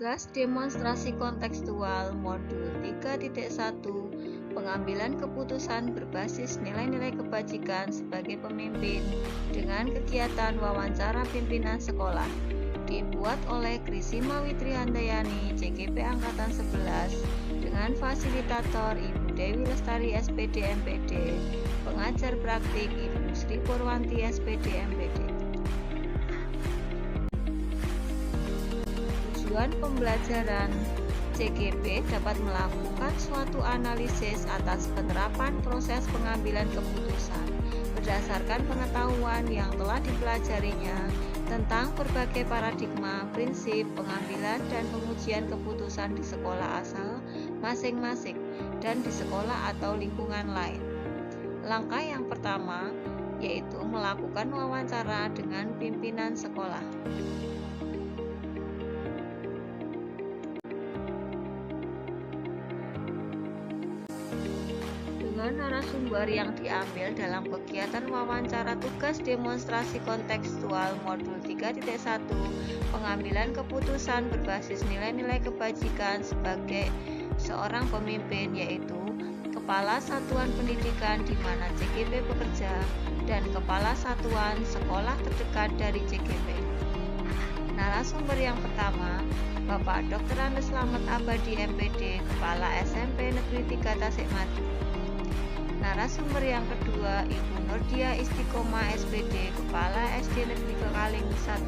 Tugas demonstrasi kontekstual modul 3.1 pengambilan keputusan berbasis nilai-nilai kebajikan sebagai pemimpin dengan kegiatan wawancara pimpinan sekolah dibuat oleh Krisima Witrihandayani CGP Angkatan 11 dengan fasilitator Ibu Dewi Lestari SPD MPD, pengajar praktik Ibu Sri Purwanti SPD MPD. Tujuan pembelajaran CGP dapat melakukan suatu analisis atas penerapan proses pengambilan keputusan berdasarkan pengetahuan yang telah dipelajarinya tentang berbagai paradigma, prinsip pengambilan dan pengujian keputusan di sekolah asal masing-masing dan di sekolah atau lingkungan lain. Langkah yang pertama yaitu melakukan wawancara dengan pimpinan sekolah. Narasumber yang diambil dalam kegiatan wawancara tugas demonstrasi kontekstual modul 3.1 pengambilan keputusan berbasis nilai-nilai kebajikan sebagai seorang pemimpin, yaitu Kepala Satuan Pendidikan di mana CGP bekerja dan Kepala Satuan Sekolah terdekat dari CGP. Narasumber yang pertama, Bapak Dr. Andes Slamet Abadi MPD, Kepala SMP Negeri 3 Tasikmalaya. Narasumber yang kedua, Ibu Nurdia Istiqomah SPD, Kepala SD Negeri Kekaling 1.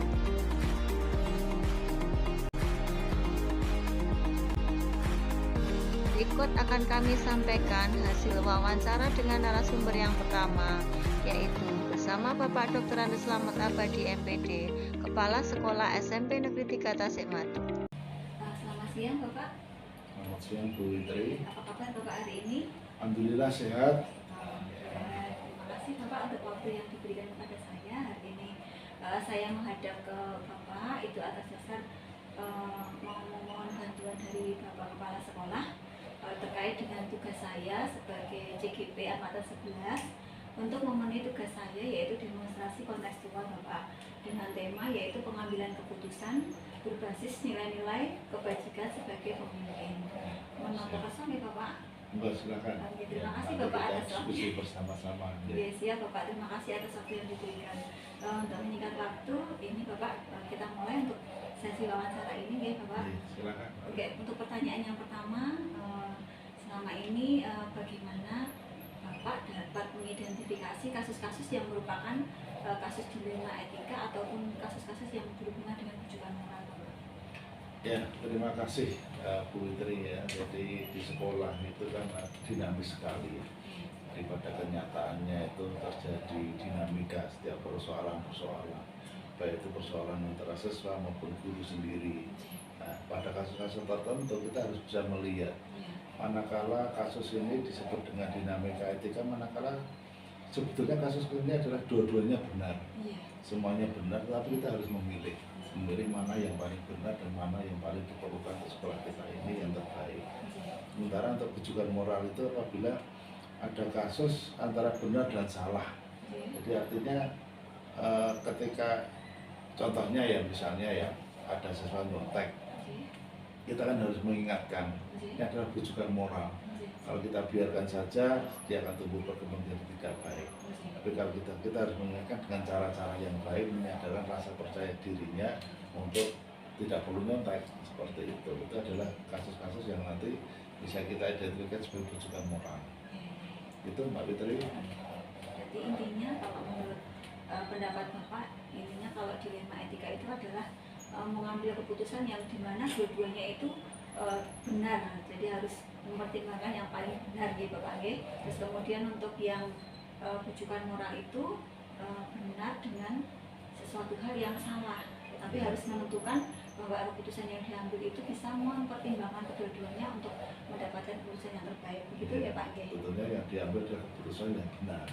Berikut akan kami sampaikan hasil wawancara dengan narasumber yang pertama, yaitu bersama Bapak Dr. Andes Slamet Abadi MPD, Kepala Sekolah SMP Negeri 3 Tasikmalaya. Selamat siang Bapak. Selamat siang Bu Witri. Apa kabar Bapak hari ini? Alhamdulillah sehat. Terima kasih Bapak untuk waktu yang diberikan kepada saya hari ini. Saya menghadap ke Bapak itu atas dasar memohon bantuan dari Bapak Kepala Sekolah terkait dengan tugas saya sebagai CGP Angkatan 11 untuk memenuhi tugas saya yaitu demonstrasi kontekstual Bapak dengan tema yaitu pengambilan keputusan berbasis nilai-nilai kebajikan sebagai pemimpin. Mohon terkesan ya Bapak. Enggak, silakan. Terima kasih Bapak atas diskusi bersama-sama. Ya, siap Bapak. Terima kasih atas waktu yang diberikan. Untuk menyingkat waktu, ini Bapak kita mulai untuk sesi wawancara ini ya Bapak. Silakan. Oke, untuk pertanyaan yang pertama, selama ini bagaimana Bapak dapat mengidentifikasi kasus-kasus yang merupakan kasus dilema etika ataupun kasus-kasus yang berhubungan dengan bujukan moral? Ya, terima kasih Bu Witri ya. Jadi di sekolah itu kan dinamis sekali. Daripada kenyataannya itu terjadi dinamika setiap persoalan-persoalan, baik itu persoalan antara siswa maupun guru sendiri. Nah, pada kasus-kasus tertentu kita harus bisa melihat manakala kasus ini disebut dengan dinamika etika, manakala sebetulnya kasus ini adalah dua-duanya benar, semuanya benar, tapi kita harus memilih mana yang paling benar dan mana yang paling diperlukan untuk sekolah kita ini yang terbaik. Sementara untuk bujukan moral itu apabila ada kasus antara benar dan salah. Jadi artinya ketika contohnya ya misalnya ya ada siswa nyontek, kita kan harus mengingatkan ini adalah bujukan moral. Kalau kita biarkan saja, dia akan tumbuh berkembang jadi tidak baik. Tapi kalau kita harus mengingatkan dengan cara-cara yang baik, ini adalah rasa percaya dirinya untuk tidak perlu nyontek seperti itu. Itu adalah kasus-kasus yang nanti bisa kita identifikasi sebagai bujukan moral. Itu Mbak Fitri. Jadi intinya kalau menurut pendapat Bapak, intinya kalau dilema etika itu adalah mengambil keputusan yang dimana dua-duanya itu benar, jadi harus mempertimbangkan yang paling benar gitu Bapak. Terus kemudian untuk yang bujukan moral itu benar dengan sesuatu hal yang salah, tapi harus menentukan bahwa keputusan yang diambil itu bisa mempertimbangkan kedua-duanya untuk mendapatkan keputusan yang terbaik, begitu ya Pak? Tentunya yang diambil adalah keputusan yang benar.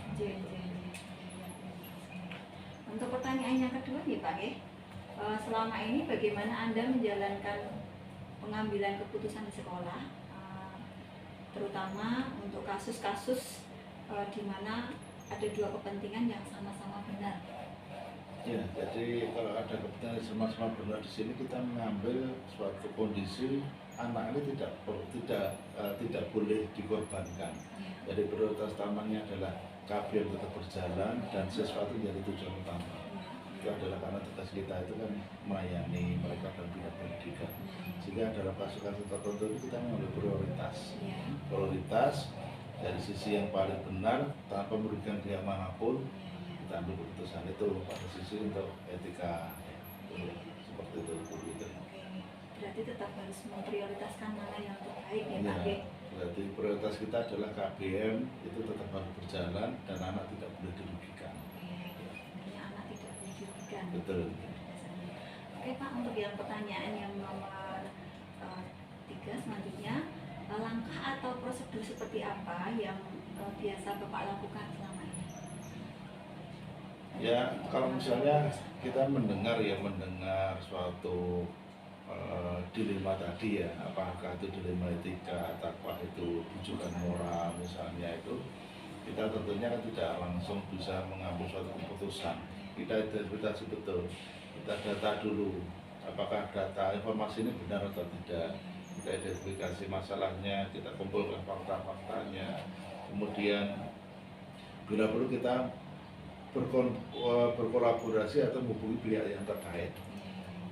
Untuk pertanyaan yang kedua nih Pak, selama ini bagaimana Anda menjalankan pengambilan keputusan di sekolah, terutama untuk kasus-kasus di mana ada dua kepentingan yang sama-sama benar? Ya, jadi kalau ada kepentingan sama-sama benar di sini kita mengambil suatu kondisi anak ini tidak boleh dikorbankan. Jadi prioritas utamanya adalah KBM tetap berjalan dan sesuatu menjadi tujuan utama. Itu adalah karena tugas kita itu kan melayani mereka dalam bidang pendidikan. Sehingga dalam kasus-kasus tertentu itu kita mengambil prioritas dari sisi yang paling benar tanpa merugikan pihak manapun. Kita ambil keputusan itu pada sisi untuk etika seperti itu gitu. Berarti tetap harus memprioritaskan mana yang terbaik ya Pak. Ya, berarti prioritas kita adalah KBM itu tetap harus berjalan dan anak tidak boleh dirugikan. Intinya anak tidak boleh dirugikan. Betul. Oke Pak, untuk yang pertanyaan yang nomor 3 selanjutnya, langkah atau prosedur seperti apa yang biasa Bapak lakukan selama ini? Ya, kalau misalnya kita mendengar suatu dilema tadi ya, apakah itu dilema etika atau itu rujukan moral misalnya itu, kita tentunya kan tidak langsung bisa mengambil suatu keputusan. Kita interpretasi betul, kita data dulu, apakah data informasi ini benar atau tidak, kita identifikasi masalahnya, kita kumpulkan fakta-faktanya, kemudian bila perlu kita berkolaborasi atau menghubungi pihak yang terkait.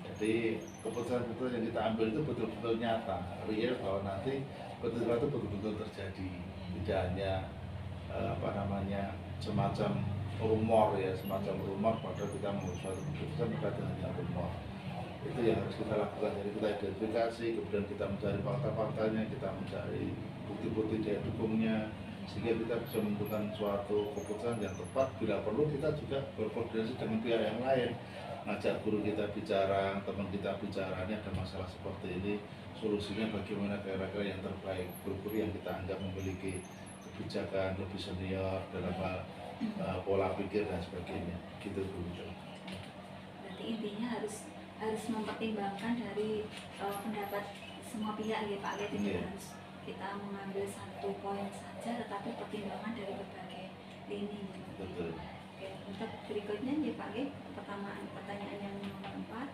Jadi keputusan-keputusan yang kita ambil itu betul-betul nyata, real, bahwa nanti betul-betul terjadi, tidak hanya semacam rumor pada kita mengambil suatu keputusan berkaitan dengan rumor. Itu yang harus kita lakukan. Jadi kita identifikasi, kemudian kita mencari fakta-faktanya, kita mencari bukti-bukti daya dukungnya, sehingga kita bisa menentukan suatu keputusan yang tepat. Bila perlu kita juga berkoordinasi dengan pihak yang lain, ngajak guru kita bicara, teman kita bicara, ini ada masalah seperti ini, solusinya bagaimana kira-kira yang terbaik. Guru-guru yang kita anggap memiliki kebijakan lebih senior dalam pola pikir dan sebagainya, gitu Bu. Berarti intinya harus mempertimbangkan dari pendapat semua pihak ya Pak, tidak harus kita mengambil satu poin saja, tetapi pertimbangan dari berbagai lini. Betul. Oke, untuk berikutnya ya Pak, pertanyaan yang nomor 4,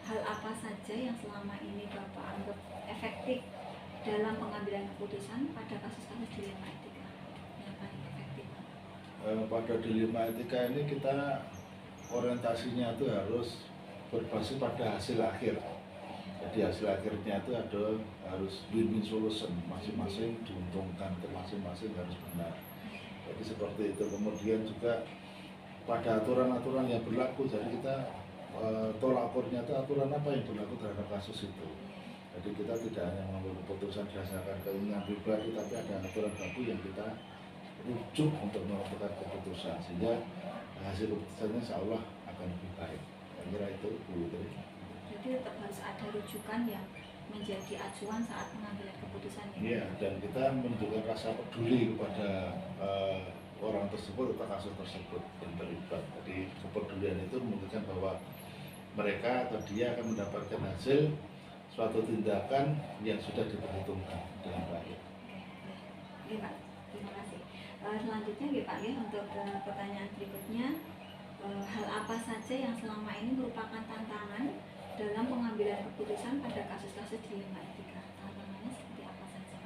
hal apa saja yang selama ini Bapak anggap efektif dalam pengambilan keputusan pada kasus-kasus dilema etika yang paling efektif? Pada dilema etika ini kita orientasinya itu harus berbasis pada hasil akhir. Jadi hasil akhirnya itu harus win-win solution, masing-masing diuntungkan, masing-masing harus benar. Jadi seperti itu. Kemudian juga pada aturan-aturan yang berlaku, jadi kita tolak ukurnya itu aturan apa yang berlaku terhadap kasus itu. Jadi kita tidak hanya mengambil keputusan berdasarkan keinginan pribadi, tapi ada aturan baku yang kita rujuk untuk menentukan keputusan, sehingga hasil keputusannya insya Allah akan lebih baik. Saya kira itu Bu Tri. Jadi tetap harus ada rujukan yang menjadi acuan saat pengambilan keputusan ya. Iya, dan kita menunjukkan rasa peduli kepada orang tersebut atau kasus tersebut yang terlibat. Jadi kepedulian itu menunjukkan bahwa mereka atau dia akan mendapatkan hasil suatu tindakan yang sudah diperhitungkan dengan baik. Oke Pak, terima kasih. Selanjutnya ya Pak ya, untuk pertanyaan berikutnya, hal apa saja yang selama ini merupakan tantangan dalam pengambilan keputusan pada kasus-kasus dilema etika? Tantangannya seperti apa saja?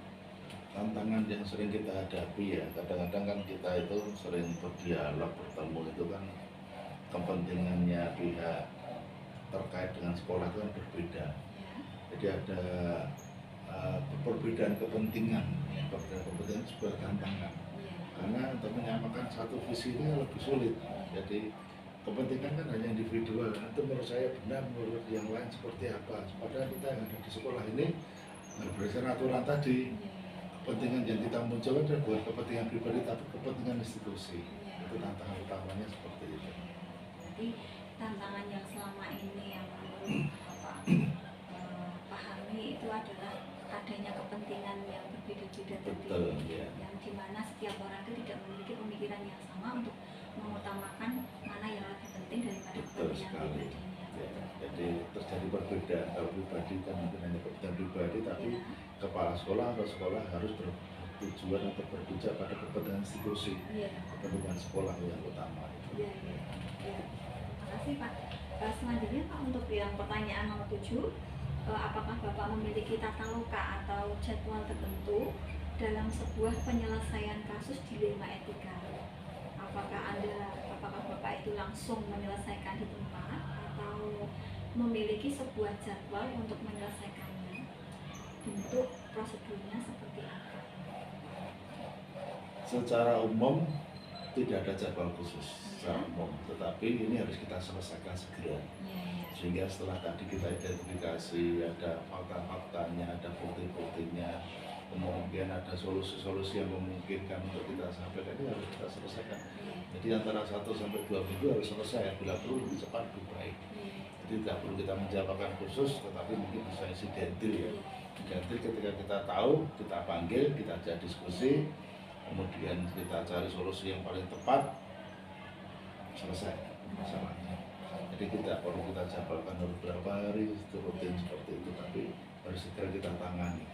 Tantangan yang sering kita hadapi ya, kadang-kadang kan kita itu sering berdialog, bertemu itu kan kepentingannya pihak terkait dengan sekolah itu kan berbeda. Jadi ada perbedaan kepentingan sebuah tantangan. Karena untuk menyamakan satu visi ini lebih sulit. Jadi kepentingan kan hanya individual. Itu menurut saya benar, menurut yang lain seperti apa. Padahal kita yang ada di sekolah ini berdasarkan aturan tadi, kepentingan yang kita munculkan adalah bukan kepentingan pribadi, tapi kepentingan institusi. Itu tantangan utamanya seperti itu. Jadi tantangan yang selama ini yang menurut Bapak pahami itu adalah adanya kepentingan yang berbeda-beda tadi, yang dimana setiap orang itu tidak memiliki pemikiran yang sama untuk mengutamakan mana yang lebih penting daripada kepentingan pribadinya. Ya, jadi terjadi perbedaan. Kalau pribadi kan mungkin hanya kepentingan pribadi, tapi kepala sekolah atau sekolah harus tujuan atau berpijak pada kepentingan institusi, kepentingan sekolah yang utama. Iya. Terima kasih Pak. Selanjutnya Pak, untuk yang pertanyaan nomor 7, apakah Bapak memiliki tata loka atau jadwal tertentu dalam sebuah penyelesaian kasus dilema etika? Apakah Bapak itu langsung menyelesaikan di tempat atau memiliki sebuah jadwal untuk menyelesaikannya? Bentuk prosedurnya seperti apa? Secara umum tidak ada jadwal khusus secara umum, tetapi ini harus kita selesaikan segera. Sehingga setelah tadi kita identifikasi, ada fakta-faktanya, ada bukti-buktinya, kemudian ada solusi-solusi yang memungkinkan untuk kita sampaikan, ini harus kita selesaikan. Jadi antara 1 sampai 2 minggu harus selesai, bila perlu lebih cepat lebih baik. Jadi tidak perlu kita menjawabkan khusus, tetapi mungkin bisa insidentil ya. Jadi ketika kita tahu, kita panggil, kita ajak diskusi, kemudian kita cari solusi yang paling tepat, selesai masalahnya. Jadi tidak perlu kita jadwalkan beberapa hari rutin seperti itu, tapi harus segera kita tangani.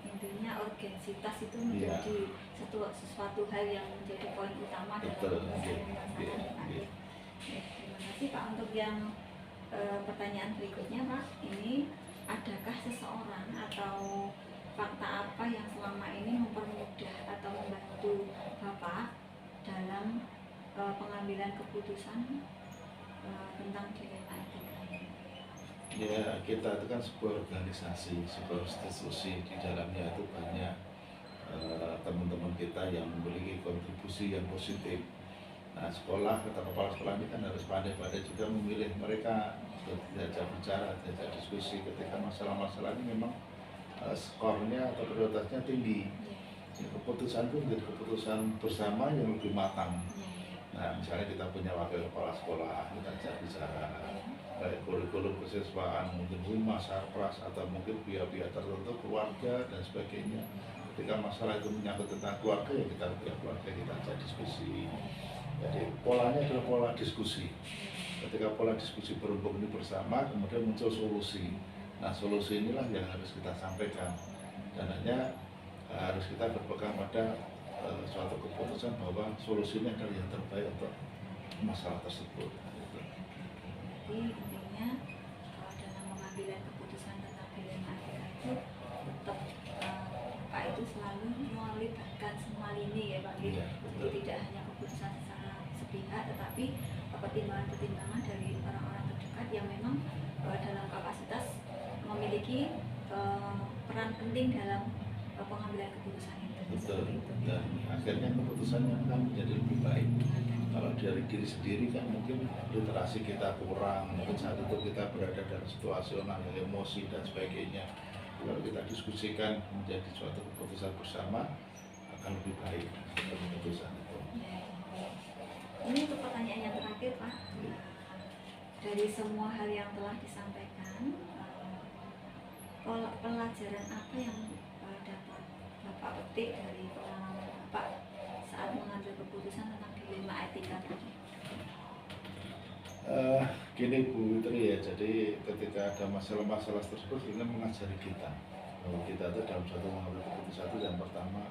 Intinya urgensitas itu menjadi sesuatu hal yang menjadi poin utama dalam penyelesaian masalah. Terima kasih Pak. Untuk yang pertanyaan berikutnya Pak, ini adakah seseorang atau fakta apa yang selama ini mempermudah atau membantu Bapak dalam pengambilan keputusan tentang dilema etika? Ya, kita itu kan sebuah organisasi, sebuah institusi, di dalamnya itu banyak teman-teman kita yang memiliki kontribusi yang positif. Nah, sekolah atau kepala sekolah ini kan harus pandai-pandai juga memilih mereka, diajak bicara, diajak diskusi ketika masalah-masalah ini memang skornya atau prioritasnya tinggi. Keputusan itu menjadi keputusan bersama yang lebih matang. Nah, misalnya kita punya wakil kepala sekolah, kita ajak bicara, baik kurikulum kesiswaan, mungkin humas, sarpras, atau mungkin pihak-pihak tertentu, keluarga, dan sebagainya. Ketika masalah itu menyangkut tentang keluarga, ya kita pihak keluarga, kita ajak diskusi. Jadi polanya adalah pola diskusi. Ketika pola diskusi berhubung ini bersama, kemudian muncul solusi. Nah, solusi inilah yang harus kita sampaikan. Dan hanya harus kita berpegang pada suatu keputusan bahwa solusinya adalah yang terbaik untuk masalah tersebut. Jadi intinya dalam pengambilan keputusan tentang dilema etika itu tetap Pak itu selalu melibatkan semua lini ya Pak. Jadi tidak hanya keputusan secara sepihak, tetapi pertimbangan-pertimbangan dari orang-orang terdekat yang memang dalam kapasitas memiliki peran penting dalam pengambilan keputusan itu. Betul. Dan akhirnya keputusannya akan menjadi lebih baik. Kalau dari diri sendiri kan mungkin literasi kita kurang, mungkin saat itu kita berada dalam situasional, emosi dan sebagainya. Kalau kita diskusikan menjadi suatu keputusan bersama, akan lebih baik keputusan itu. Ini untuk pertanyaan yang terakhir Pak. Dari semua hal yang telah disampaikan, pelajaran apa yang dapat Bapak petik dari pengalaman Bapak saat mengambil keputusan tentang dilema etika tadi? Gini Bu Witri ya, jadi ketika ada masalah-masalah tersebut ini mengajari kita bahwa kita itu dalam suatu mengambil keputusan itu yang pertama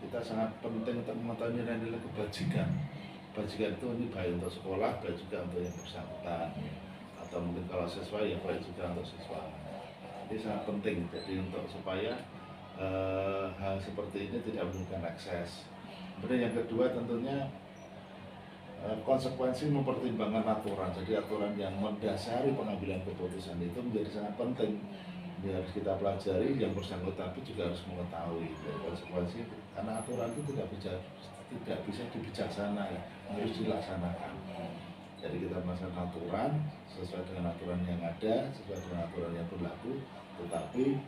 kita sangat penting untuk mengetahui nilai-nilai kebajikan. Kebajikan itu ini baik untuk sekolah, baik juga untuk yang bersangkutan, atau mungkin kalau siswa ya baik juga untuk siswa. Ini sangat penting jadi untuk supaya hal seperti ini tidak menimbulkan ekses. Kemudian yang kedua tentunya konsekuensi mempertimbangkan aturan. Jadi aturan yang mendasari pengambilan keputusan itu menjadi sangat penting. Ini harus kita pelajari, yang bersangkutan tapi juga harus mengetahui konsekuensi itu. Karena aturan itu tidak bisa dibijaksanai, harus dilaksanakan. Jadi kita melaksanakan aturan sesuai dengan aturan yang ada, sesuai dengan aturan yang berlaku, tetapi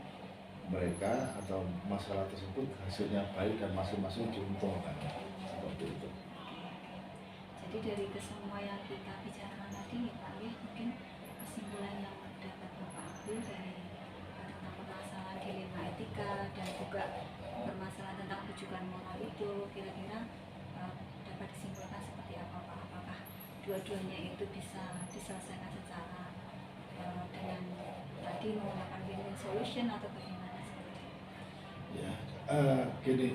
mereka atau masalah tersebut hasilnya baik dan masing-masing diuntungkan. Seperti itu. Jadi dari kesemua yang kita bicarakan tadi ya Pak ya, mungkin kesimpulan yang dapat Bapak ambil dari tentang permasalahan dilema etika dan juga permasalahan tentang rujukan moral itu kira-kira dapat disimpulkan seperti apa Pak? Apakah dua-duanya itu bisa diselesaikan secara dengan tadi menggunakan win-win solution atau bagaimana? Ya, Gini,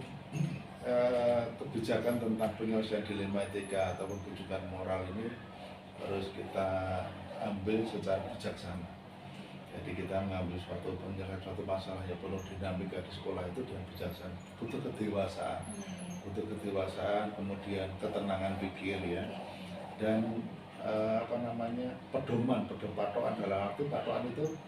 kebijakan tentang penyelesaian dilema etika ataupun rujukan moral ini harus kita ambil secara bijaksana. Jadi kita mengambil penyelesaian suatu masalah yang penuh dinamika di sekolah itu dengan bijaksana, butuh kedewasaan, kemudian ketenangan pikir ya, dan patokan dalam arti patokan itu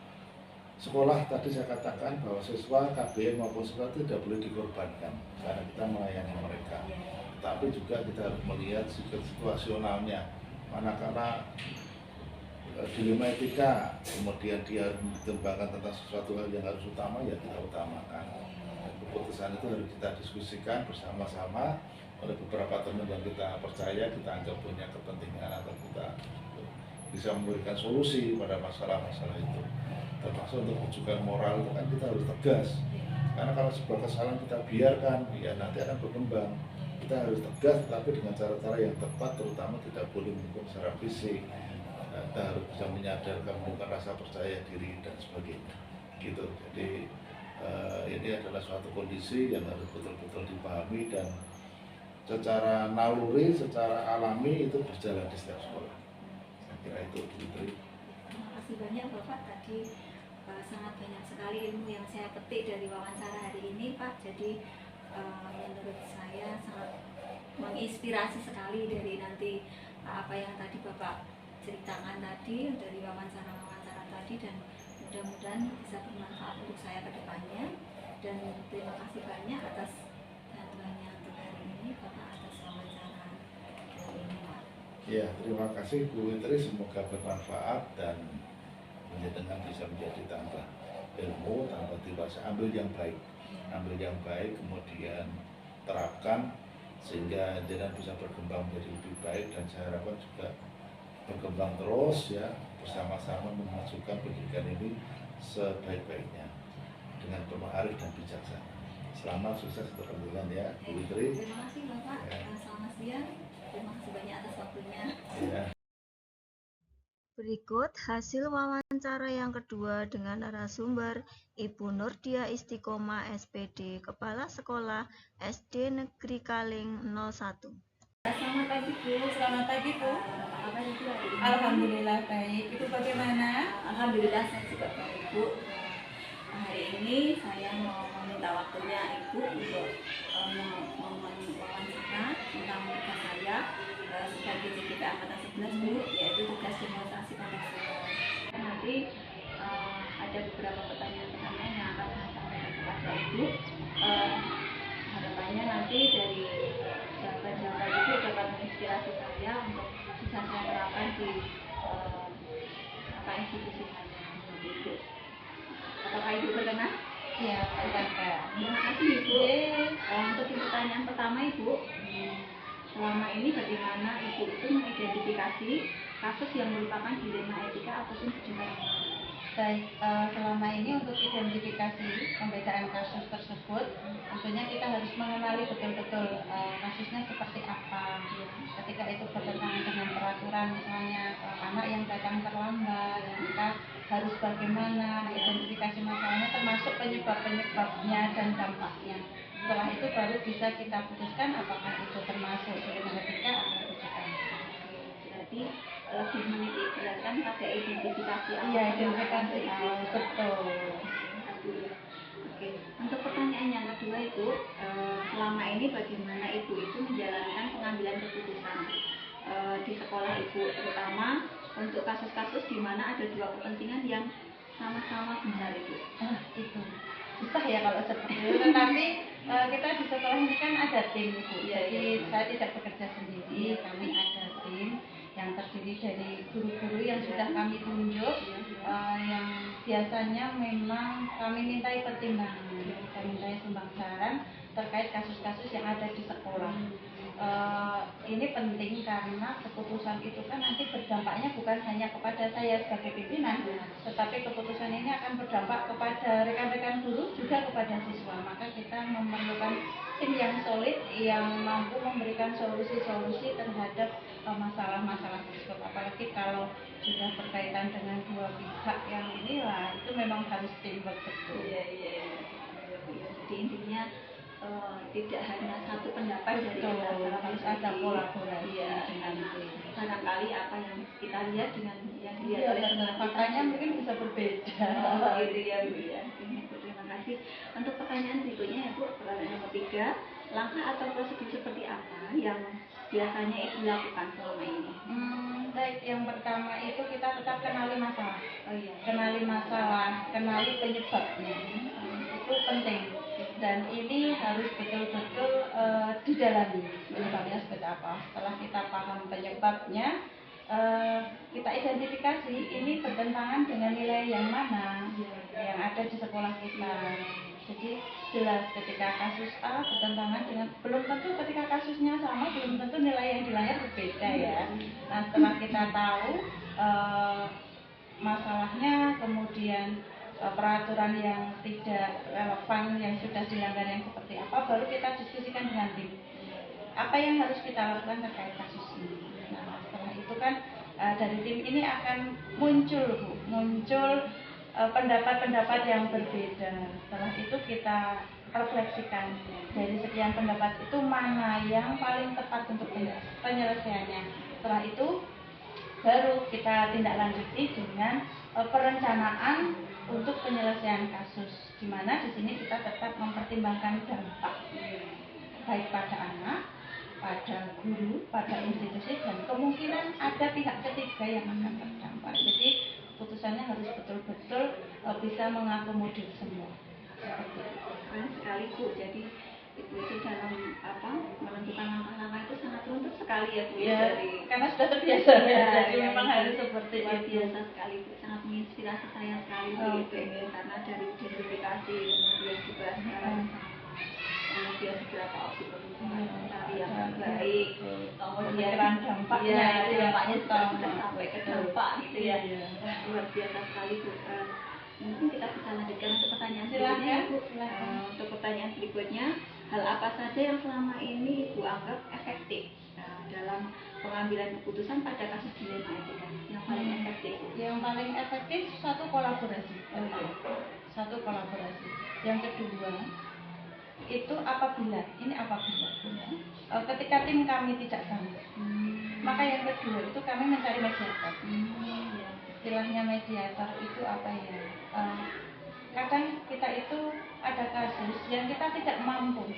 sekolah tadi saya katakan bahwa siswa KBM maupun sekolah itu tidak boleh dikorbankan karena kita melayani mereka. Tapi juga kita harus melihat situasionalnya, manakala dilema etika, kemudian dia harus mempertimbangkan tentang sesuatu hal yang harus utama, ya kita utamakan. Dan keputusan itu harus kita diskusikan bersama-sama oleh beberapa teman yang kita percaya, kita anggap punya kepentingan atau kita bisa memberikan solusi pada masalah-masalah itu. Termasuk untuk rujukan moral itu kan kita harus tegas. Karena kalau sebuah kesalahan kita biarkan, ya nanti akan berkembang. Kita harus tegas, tapi dengan cara-cara yang tepat, terutama tidak boleh menghukum secara fisik. Kita harus bisa menyadarkan, membuka rasa percaya diri dan sebagainya gitu. Jadi ini adalah suatu kondisi yang harus betul-betul dipahami dan secara naluri, secara alami itu berjalan di setiap sekolah. Saya kira itu Bu Tri. Terima kasih banyak Bapak, tadi sangat banyak sekali ilmu yang saya petik dari wawancara hari ini Pak. Jadi menurut saya sangat menginspirasi sekali dari nanti apa yang tadi Bapak ceritakan tadi, dari wawancara-wawancara tadi, dan mudah-mudahan bisa bermanfaat untuk saya ke depannya. Dan terima kasih banyak atas bantuannya untuk hari ini Bapak, atas wawancara hari ini Pak. Ya, terima kasih Bu Witri, semoga bermanfaat dan menjadikan bisa menjadi tambah ilmu, tambah dewasa, ambil yang baik, kemudian terapkan sehingga jangan bisa berkembang menjadi lebih baik, dan saya harapkan juga berkembang terus ya, bersama-sama memajukan pendidikan ini sebaik-baiknya dengan penuh arif dan bijaksana. Selamat, sukses untuk kalian ya Bu Witri. Terima kasih Bapak, selamat siang, terima kasih banyak atas waktunya. Ya. Berikut hasil wawancara yang kedua dengan narasumber Ibu Nurdia Istiqomah SPD, Kepala Sekolah SD Negeri Kaling 01. Selamat pagi Bu. Selamat pagi Bu. Apa kabar Ibu hari ini? Alhamdulillah baik. Ibu bagaimana? Alhamdulillah saya juga baik Bu. Hari ini saya mau meminta waktunya Ibu untuk mewawancara tentang tugas saya sebagai JKT Angkatan 11 Bu, yaitu tugas demonstrasi kontekstual. Nanti ada beberapa pertanyaan yang akan saya sampaikan kepada Ibu. Harapannya nanti dari jawaban-jawaban itu dapat menginspirasi saya untuk bisa saya terapkan di institusi saya seperti itu. Apakah Ibu berkenan? Ya, silakan. Terima kasih Ibu. Untuk pertanyaan pertama Ibu, selama ini bagaimana Ibu itu mengidentifikasi kasus yang merupakan dilema etika ataupun rujukan moral? Baik, selama ini untuk identifikasi pembedaan kasus tersebut, tentunya kita harus mengenali betul-betul kasusnya seperti apa. Ketika itu bertentangan dengan peraturan, misalnya anak yang datang terlambat, kita harus bagaimana identifikasi masalahnya, termasuk penyebab-penyebabnya dan dampaknya. Setelah itu baru bisa kita putuskan apakah itu termasuk dilema etika atau rujukan. Berarti lebih menitik beratkan pada identifikasi. Iya, identifikasi betul. Oke. Untuk pertanyaan yang kedua Ibu, selama ini bagaimana Ibu itu menjalankan pengambilan keputusan di sekolah Ibu, terutama untuk kasus-kasus di mana ada dua kepentingan yang sama-sama besar Ibu? Itu susah ya kalau seperti itu, tetapi kita di sekolah ini kan ada tim Ibu. Jadi saya tidak bekerja sendiri, kami ada tim yang terdiri dari guru-guru yang sudah kami tunjuk, yang biasanya memang kami mintai pertimbangan, kita mintai sumbang saran terkait kasus-kasus yang ada di sekolah. Ini penting karena keputusan itu kan nanti berdampaknya bukan hanya kepada saya sebagai pimpinan, tetapi keputusan ini akan berdampak kepada rekan-rekan guru, juga kepada siswa. Maka kita memerlukan tim yang solid yang mampu memberikan solusi-solusi terhadap masalah-masalah tersebut. Apalagi kalau sudah berkaitan dengan dua pihak yang inilah, itu memang harus teamwork betul. Iya. Jadi intinya tidak hanya satu pendapat dari Betul, kita secara harus ada pribadi. kolaborasi Iya, dengan karena barangkali apa yang kita lihat dengan yang dilihat Iya, oleh benar. teman kita Faktanya juga. mungkin bisa berbeda. Oh, gitu ya Bu ya. Ini Bu, terima kasih. Untuk pertanyaan berikutnya ya Bu, pertanyaan nomor 3, langkah atau prosedur seperti apa yang biasanya Ibu lakukan selama ini? Baik, yang pertama itu kita tetap kenali masalah. Oh iya. Kenali masalah, kenali penyebabnya. Itu penting. Dan ini harus betul-betul didalami penyebabnya seperti apa. Setelah kita paham penyebabnya, kita identifikasi ini bertentangan dengan nilai yang mana yang ada di sekolah kita. Jadi jelas ketika kasus A bertentangan dengan, belum tentu ketika kasusnya sama, belum tentu nilai yang dilanggar berbeda ya. Nah, setelah kita tahu masalahnya, kemudian peraturan yang tidak relevan yang sudah dilanggar yang seperti apa, baru kita diskusikan dengan tim apa yang harus kita lakukan terkait kasus ini. Nah, setelah itu kan dari tim ini akan muncul pendapat-pendapat yang berbeda. Setelah itu kita refleksikan dari sekian pendapat itu mana yang paling tepat untuk penyelesaiannya. Setelah itu baru kita tindak lanjuti dengan perencanaan untuk penyelesaian kasus, di mana di sini kita tetap mempertimbangkan dampak baik pada anak, pada guru, pada institusi, dan kemungkinan ada pihak ketiga yang akan terdampak. Jadi keputusannya harus betul-betul bisa mengakomodir semua. Keren sekali Bu. Jadi Ibu itu dalam menentukan langkah-langkah itu sangat runtut sekali ya Bu. Ya, dari karena sudah terbiasa ya, jadi ya, memang itu harus seperti luar itu. biasa sekali Bu. Sangat menginspirasi saya sekali Bu. Karena dari identifikasi kemudian juga sekarang kemudian beberapa opsi perubahan cari yang terbaik, kemudian dampaknya ya, itu dampaknya yang sudah sampai ke dampak gitu ya. Iya. Luar biasa sekali Bu. Mungkin kita bisa lanjutkan untuk pertanyaan Silakan, berikutnya Bu. silakan. Untuk pertanyaan berikutnya, hal apa saja yang selama ini Ibu anggap efektif dalam pengambilan keputusan pada kasus dilema etika yang paling efektif? Yang paling efektif satu kolaborasi. Satu kolaborasi. Yang kedua itu apabila ketika tim kami tidak sanggup, maka yang kedua itu kami mencari mediator. Istilahnya mediator itu apa ya? Kadang kita itu ada kasus yang kita tidak mampu,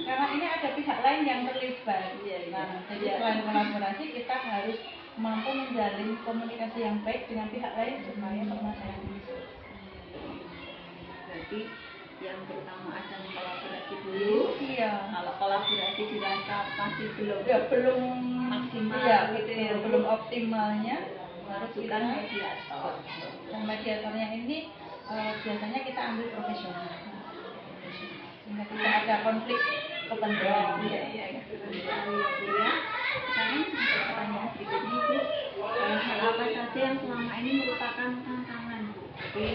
karena ini ada pihak lain yang terlibat. Nah, jadi selain kolaborasi kita harus mampu menjalin komunikasi yang baik dengan pihak lain supaya permasalahan ini. Berarti yang pertama ada kolaborasi dulu. Iya. Kalau kolaborasi dirasa masih belum maksimal, gitu ya, belum optimalnya, baru kita mediator. Dan mediatornya ini biasanya kita ambil profesional, sehingga tidak ada konflik kepentingan. Iya. Sekarang untuk pertanyaan berikutnya Bu, hal apa saja yang selama ini merupakan tantangan Bu? Jadi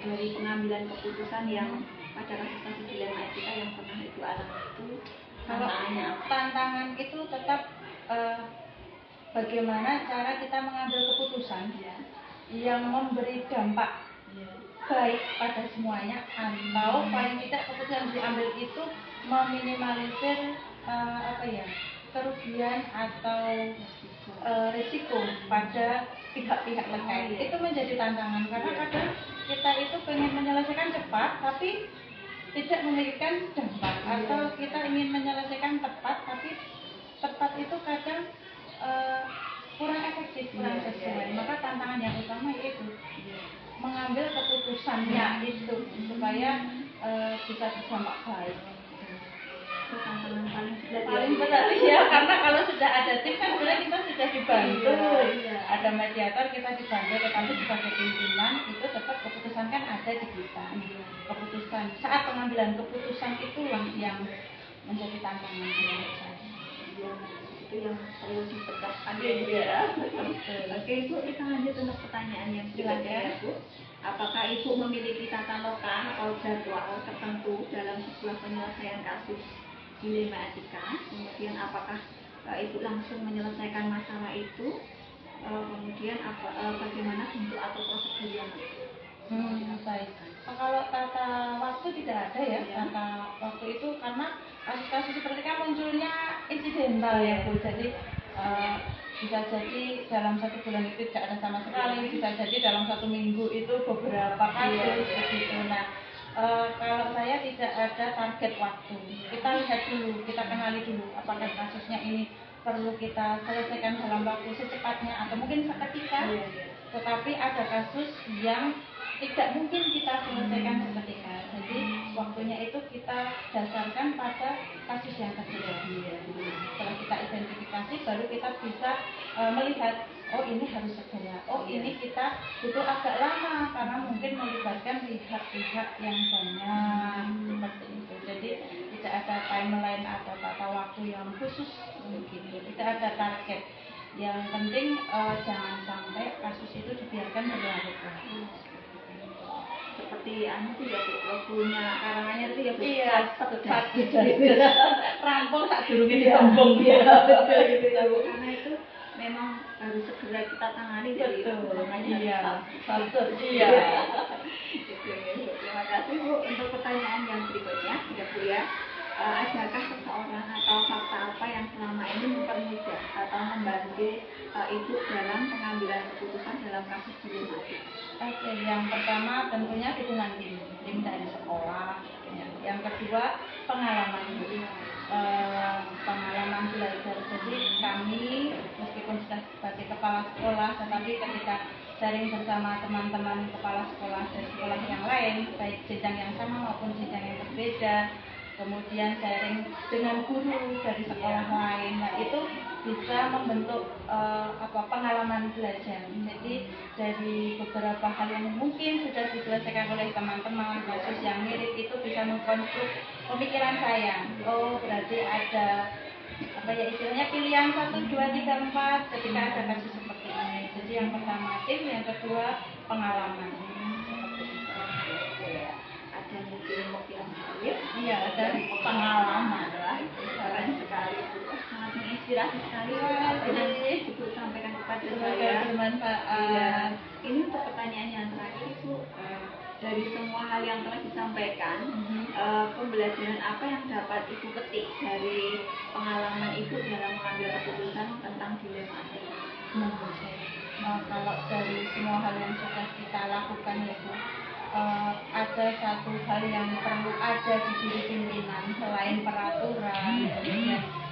dari pengambilan keputusan yang pada kasus-kasus dilema etika yang pernah Ibu alami itu, tantangannya apa? Tantangan itu tetap bagaimana cara kita mengambil keputusan yang memberi dampak baik pada semuanya, atau paling tidak keputusan yang diambil itu meminimalisir kerugian atau risiko pada pihak-pihak terkait. Itu menjadi tantangan karena kadang kita itu pengen menyelesaikan cepat tapi tidak memberikan dampak, atau kita ingin menyelesaikan tepat tapi tepat itu kadang kurang efektif, kurang sesuai. Maka tantangan yang utama yaitu mengambil keputusannya itu supaya bisa berdampak baik. Itu tantangan paling berat ya, karena kalau sudah ada tim kan sebenarnya kita sudah dibantu, ada mediator kita dibantu, tetapi sebagai pimpinan itu tetap keputusan kan ada di kita. Keputusan saat pengambilan keputusan itulah yang menjadi tantangan menurut saya. Itu yang perlu dipecahkan ya. Oke Ibu, kita lanjut untuk pertanyaan yang berikutnya ya Bu. Apakah Ibu memiliki tata letak atau jadwal tertentu dalam sebuah penyelesaian kasus dilema etika? Kemudian apakah Ibu langsung menyelesaikan masalah itu? Kemudian bagaimana bentuk atau prosedurnya? Baik. Kalau tata waktu tidak ada ya, tata waktu itu karena kasus-kasus seperti kan munculnya insidental ya Bu. Jadi bisa jadi dalam 1 bulan itu tidak ada sama sekali, bisa jadi dalam 1 minggu itu beberapa kasus begitu. Nah, kalau saya tidak ada target waktu, kita lihat dulu, kita kenali dulu apakah kasusnya ini perlu kita selesaikan dalam waktu secepatnya atau mungkin seketika. Tetapi ada kasus yang tidak mungkin kita selesaikan seketika. Jadi waktunya itu kita dasarkan pada kasus yang terjadi. Setelah kita identifikasi, baru kita bisa melihat, oh ini harus segera, oh ini kita butuh agak lama karena mungkin melibatkan pihak-pihak yang banyak seperti itu. Jadi tidak ada timeline atau tata waktu yang khusus begitu, tidak ada target. Yang penting jangan sampai kasus itu dibiarkan berlarut-larut. Seperti tuh ya Bu, lagunya karangannya itu ya Bu. Iya, satu rampung tak durungin ditembung ya. Betul gitu ya Bu. Karena itu memang harus segera kita tangani dari makanya Betul. Iya. Terima kasih Bu. Untuk pertanyaan yang berikutnya ya Bu ya. Adakah seseorang atau fakta apa yang selama ini mempermudah atau membantu ibu dalam pengambilan keputusan dalam kasus dilema itu? Oke, yang pertama tentunya dukungan tim dari sekolah. Yang kedua pengalaman pengalaman belajar. Jadi kami meskipun sudah sebagai kepala sekolah, tetapi ketika sharing bersama teman-teman kepala sekolah dari sekolah yang lain, baik jenjang yang sama maupun jenjang yang berbeda, kemudian sharing dengan guru dari sekolah lain, nah itu bisa membentuk pengalaman belajar. Jadi dari beberapa hal yang mungkin sudah diselesaikan oleh teman-teman kasus yang mirip itu bisa mengkonstruk pemikiran saya. Oh berarti ada istilahnya pilihan 1, 2, 3, 4 ketika ada kasus seperti ini. Jadi yang pertama tim, yang kedua pengalaman. Ada mungkin yang mirip, iya ada pengalaman. Keren sekali, sangat menginspirasi sekali apa yang Ibu sampaikan kepada saya. Bermanfaat. Ini untuk pertanyaan yang terakhir Ibu, dari semua hal yang telah disampaikan, pembelajaran apa yang dapat Ibu petik dari pengalaman Ibu dalam mengambil keputusan tentang dilema ini? Kalau dari semua hal yang sudah kita lakukan ya Bu, ada satu hal yang perlu ada di diri pimpinan selain peraturan,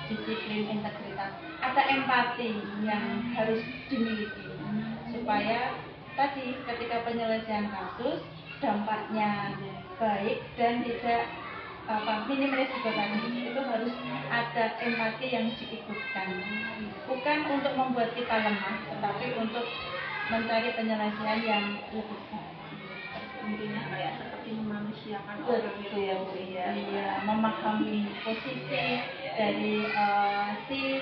disiplin, integritas, ada empati yang harus dimiliki supaya tadi ketika penyelesaian kasus dampaknya baik dan tidak minim resiko tadi, itu harus ada empati yang diikutkan, bukan untuk membuat kita lemah, tetapi untuk mencari penyelesaian yang lebih baik. Intinya kayak seperti memanusiakan orang gitu ya Bu. Iya, memahami posisi dari si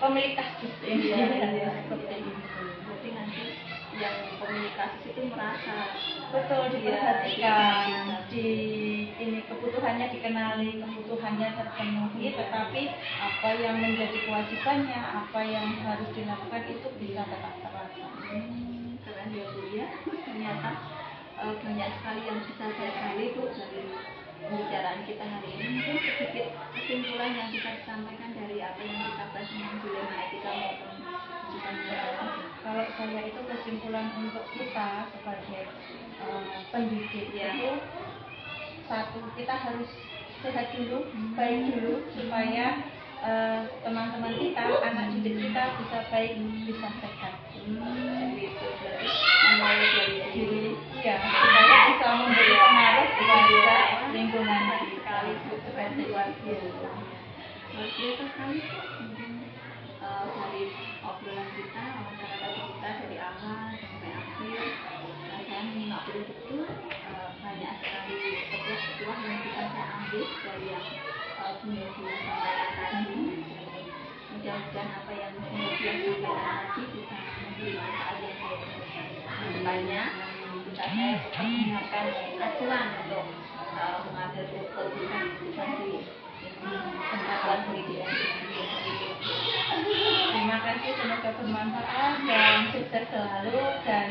pemilik kasus ini. Seperti itu. Berarti nanti yang pemilik kasus itu merasa betul diperhatikan, di ini kebutuhannya dikenali, kebutuhannya terpenuhi, tetapi apa yang menjadi kewajibannya, apa yang harus dilakukan itu bisa tetap terlaksana. Keren ya Bu ya. Ternyata banyak sekali yang bisa saya gali Bu dari pembicaraan kita hari ini. Mungkin sedikit kesimpulan yang bisa disampaikan dari apa yang kita bahas tentang dilema etika maupun kejutan moral. Kalau saya itu kesimpulan untuk kita sebagai pendidik itu satu, kita harus sehat dulu, baik dulu supaya teman-teman kita, anak didik kita bisa baik, bisa sehat. Itu berarti memulai dari diri Ya, supaya bisa memberi pengaruh kepada lingkungan sekali seperti luar biasa. Luar biasa sekali mungkin dari obrolan kita, wawancara kita dari awal sampai akhir. Saya menyimak betul banyak sekali petuah-petuah yang bisa saya ambil dari yang Bunda sampaikan tadi. Mudah-mudahan apa yang Bunda sampaikan tadi bisa memberi manfaat yang baik kedepannya. Bisa saya tetap menyiapkan acuan untuk mengambil keputusan di kesatuan pendidikan. Terima kasih, semoga bermanfaat dan sukses selalu dan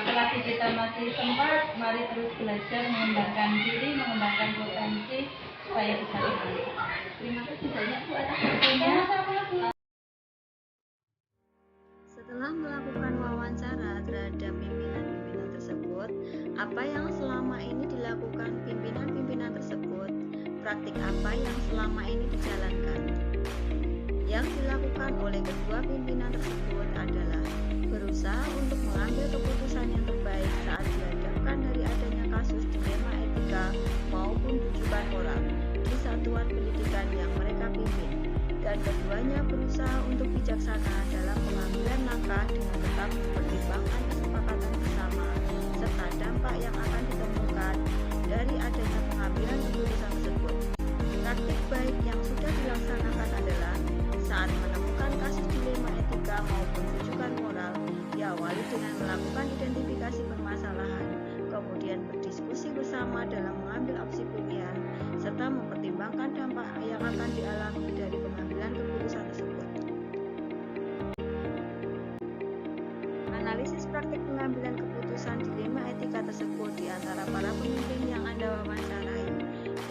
selagi kita masih sempat, mari terus belajar mengembangkan diri, mengembangkan potensi supaya bisa bermanfaat. Terima kasih banyak Bu atas waktunya. Setelah melakukan wawancara terhadap pimpinan-pimpinan tersebut, apa yang selama ini dilakukan pimpinan-pimpinan tersebut? Praktik apa yang selama ini dijalankan? Yang dilakukan oleh kedua pimpinan tersebut adalah berusaha untuk mengambil keputusan yang terbaik saat dihadapkan dari adanya kasus dilema etika maupun rujukan moral di satuan pendidikan yang mereka pimpin, dan keduanya berusaha untuk bijaksana dalam pengambilan langkah dengan tetap mempertimbangkan kesepakatan bersama serta dampak yang akan ditemukan dari adanya pengambilan keputusan tersebut. Praktik baik yang sudah dilaksanakan adalah saat menemukan kasus dilema etika maupun rujukan moral, diawali dengan melakukan identifikasi permasalahan, kemudian berdiskusi bersama dalam mengambil opsi pilihan, serta mempertimbangkan dampak yang akan dialami dari pengambilan keputusan tersebut. Analisis praktik pengambilan keputusan dilema etika tersebut di antara para pemimpin yang Anda wawancarai,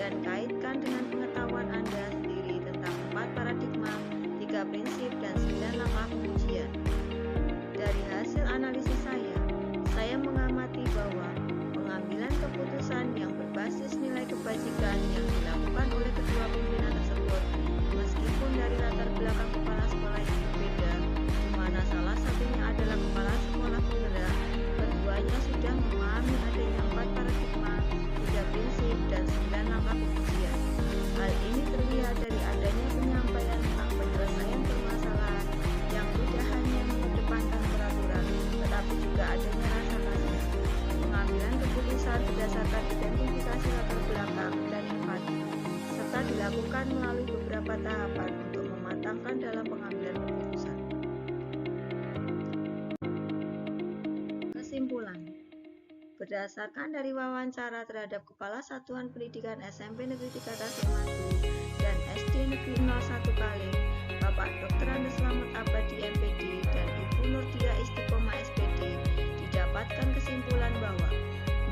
dan kaitkan dengan pengetahuan Anda sendiri tentang 4 paradigma, 3 prinsip, dan 9 langkah pengujian. Dari hasil analisis saya mengamati bahwa pengambilan keputusan yang berbasis nilai kebajikan yang dilakukan oleh kedua pimpinan tersebut, meskipun dari latar belakang kepala sekolah yang berbeda, di mana salah satunya adalah kepala sekolah penggerak, keduanya sudah memahami adanya 4 paradigma, 3 prinsip, dan 9 langkah pengujian. Hal ini terlihat dari adanya penyampaian tentang penyelesaian permasalahan yang tidak hanya mengedepankan peraturan, tetapi juga adanya rasa kasihan. Pengambilan keputusan berdasarkan identifikasi latar belakang dan empati, serta dilakukan melalui beberapa tahapan untuk mematangkan dalam pengambilan keputusan. Kesimpulan: berdasarkan dari wawancara terhadap Kepala Satuan Pendidikan SMP Negeri 3 Tasikmalaya dan SD Negeri 01 Kaling, Bapak Dr. Andes Slamet Abadi MPD dan Ibu Nurdia Istiqomah SPD, didapatkan kesimpulan bahwa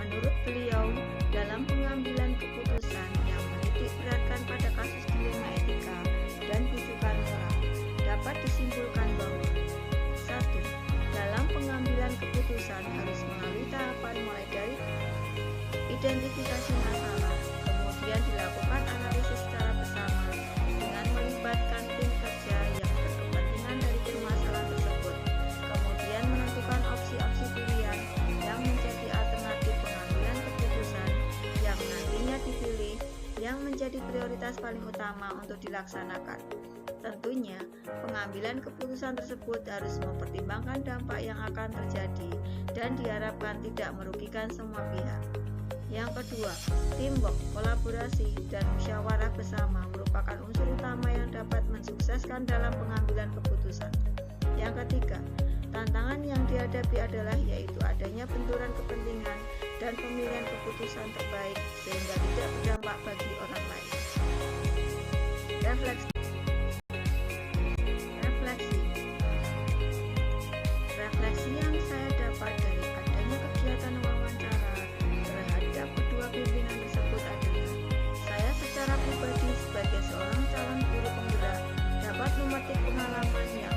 menurut beliau, dalam pengambilan keputusan yang menitik beratkan pada kasus dilema etika dan rujukan moral, dapat disimpulkan bahwa 1. Dalam pengambilan keputusan harus melalui tahapan mulai dari identifikasi masalah, kemudian dilakukan analisis secara bersama dengan melibatkan tim kerja yang berkepentingan dari permasalahan tersebut, kemudian menentukan opsi-opsi pilihan yang menjadi alternatif pengambilan keputusan yang nantinya dipilih yang menjadi prioritas paling utama untuk dilaksanakan. Tentunya, pengambilan keputusan tersebut harus mempertimbangkan dampak yang akan terjadi dan diharapkan tidak merugikan semua pihak. Yang kedua, teamwork, kolaborasi, dan musyawarah bersama merupakan unsur utama yang dapat mensukseskan dalam pengambilan keputusan. Yang ketiga, tantangan yang dihadapi adalah yaitu adanya benturan kepentingan dan pemilihan keputusan terbaik sehingga tidak berdampak bagi orang lain. Refleksi yang saya dapat dari adanya kegiatan wawancara terhadap kedua pimpinan tersebut adalah saya secara pribadi sebagai seorang calon guru penggerak dapat memetik pengalaman yang